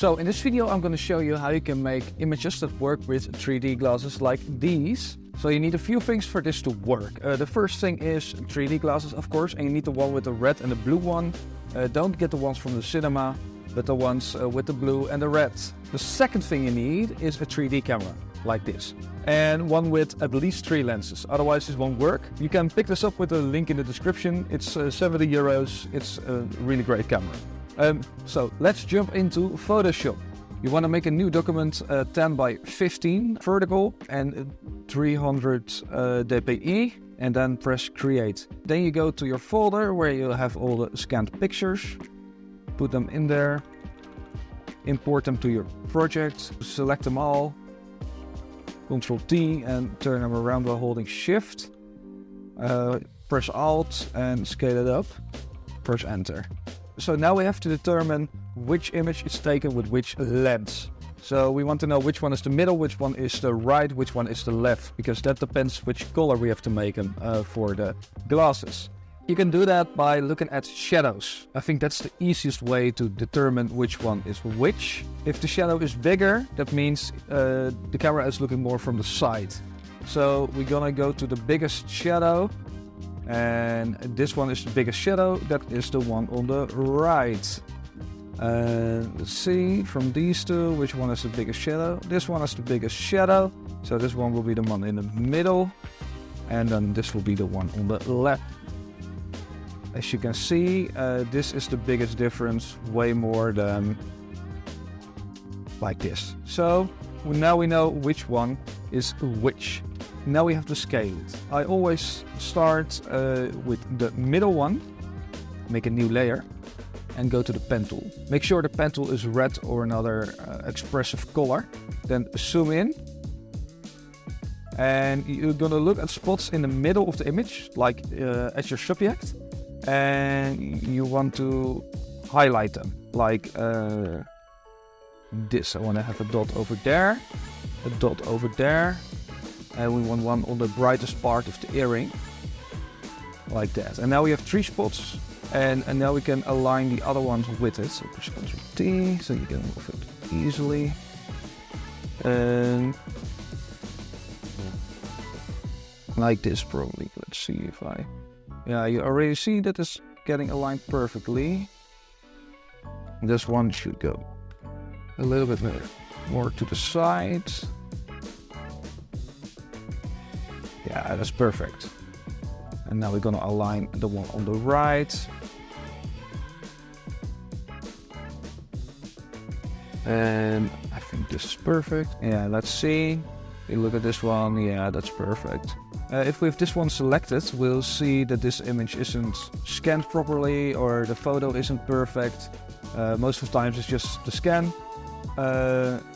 So in this video I'm going to show you how you can make images that work with 3D glasses like these. So you need a few things for this to work. The first thing is 3D glasses, of course, and you need the one with the red and the blue one. Don't get the ones from the cinema, but the ones with the blue and the red. The second thing you need is a 3D camera, like this. And one with at least 3 lenses, otherwise this won't work. You can pick this up with a link in the description. It's 70 euros, it's a really great camera. So let's jump into Photoshop. You want to make a new document 10 by 15 vertical and 300 dpi, and then press create. Then you go to your folder where you have all the scanned pictures, put them in there, import them to your project, select them all, Ctrl T and turn them around while holding Shift. Press Alt and scale it up, press enter. So now we have to determine which image is taken with which lens. So we want to know which one is the middle, which one is the right, which one is the left, because that depends which color we have to make them for the glasses. You can do that by looking at shadows. I think that's the easiest way to determine which one is which. If the shadow is bigger, that means the camera is looking more from the side. So we're gonna go to the biggest shadow. And this one is the biggest shadow, that is the one on the right. Let's see from these two which one is the biggest shadow. This one is the biggest shadow, so this one will be the one in the middle, and then this will be the one on the left. As you can see, this is the biggest difference, way more than like this. So now we know which one is which. Now we have to scale it. I always start with the middle one, make a new layer, and go to the pen tool. Make sure the pen tool is red or another expressive color. Then zoom in. And you're gonna look at spots in the middle of the image, like as your subject. And you want to highlight them, like this. I want to have a dot over there, a dot over there. And we want one on the brightest part of the earring, like that. And now we have 3 spots, and now we can align the other ones with it. So push Ctrl T, so you can move it easily. And like this probably. Let's see if I... Yeah, you already see that it's getting aligned perfectly. This one should go a little bit more to the side. Yeah, that's perfect. And now we're gonna align the one on the right. And I think this is perfect. Yeah, let's see. You look at this one. Yeah, that's perfect. If we have this one selected, we'll see that this image isn't scanned properly or the photo isn't perfect. Most of the times it's just the scan.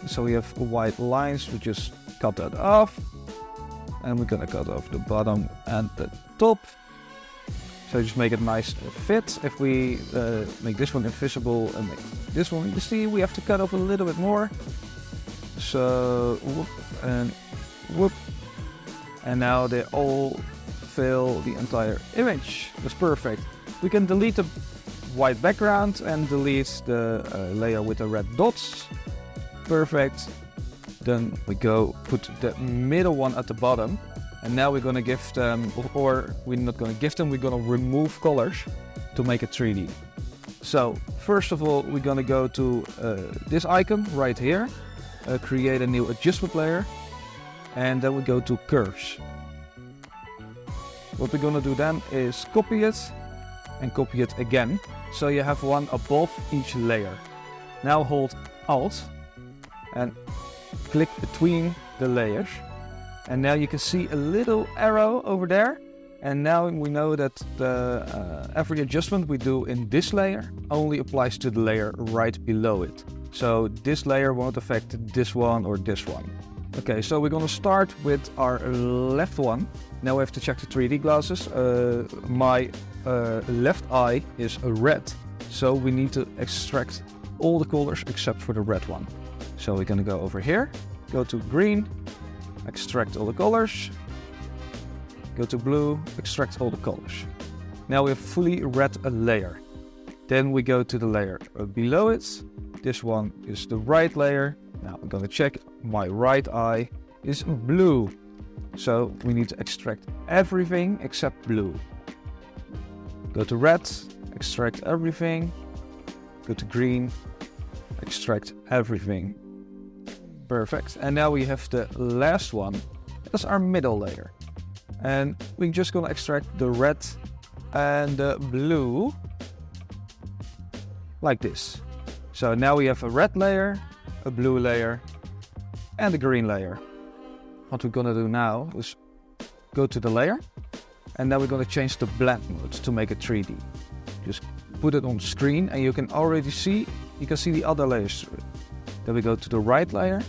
So we have white lines. We just cut that off. And we're gonna cut off the bottom and the top. So just make it nice fit. If we make this one invisible and make this one, you see we have to cut off a little bit more. So whoop and whoop. And now they all fill the entire image. That's perfect. We can delete the white background and delete the layer with the red dots. Perfect. Then we go put the middle one at the bottom, and now we're gonna give them, or we're not gonna give them, we're gonna remove colors to make it 3D. So first of all, we're gonna go to this icon right here, create a new adjustment layer, and then we go to curves. What we're gonna do then is copy it and copy it again, so you have one above each layer. Now hold Alt and click between the layers, and now you can see a little arrow over there, and now we know that the every adjustment we do in this layer only applies to the layer right below it. So this layer won't affect this one or this one. Okay, so we're gonna start with our left one. Now we have to check the 3D glasses. My left eye is red, so we need to extract all the colors except for the red one. So we're gonna go over here, go to green, extract all the colors, go to blue, extract all the colors. Now we have fully red a layer. Then we go to the layer below it. This one is the right layer. Now I'm gonna check my right eye is blue. So we need to extract everything except blue. Go to red, extract everything. Go to green, extract everything. Perfect. And now we have the last one. That's our middle layer. And we're just gonna extract the red and the blue like this. So now we have a red layer, a blue layer, and a green layer. What we're gonna do now is go to the layer, and then we're gonna change the blend mode to make it 3D. Just put it on screen, and you can already see, you can see the other layers through it. Then we go to the right layer,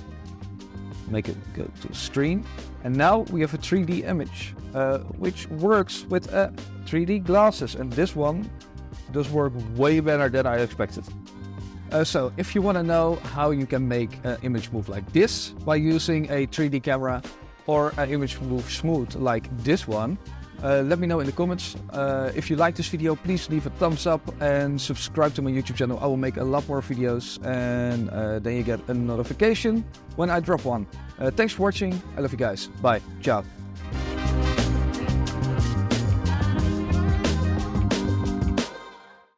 make it go to screen, and now we have a 3D image, which works with 3D glasses, and this one does work way better than I expected. So if you want to know how you can make an image move like this by using a 3D camera, or an image move smooth like this one, let me know in the comments. If you like this video, please leave a thumbs up and subscribe to my YouTube channel. I will make a lot more videos, and then you get a notification when I drop one. Thanks for watching. I love you guys. Bye. Ciao.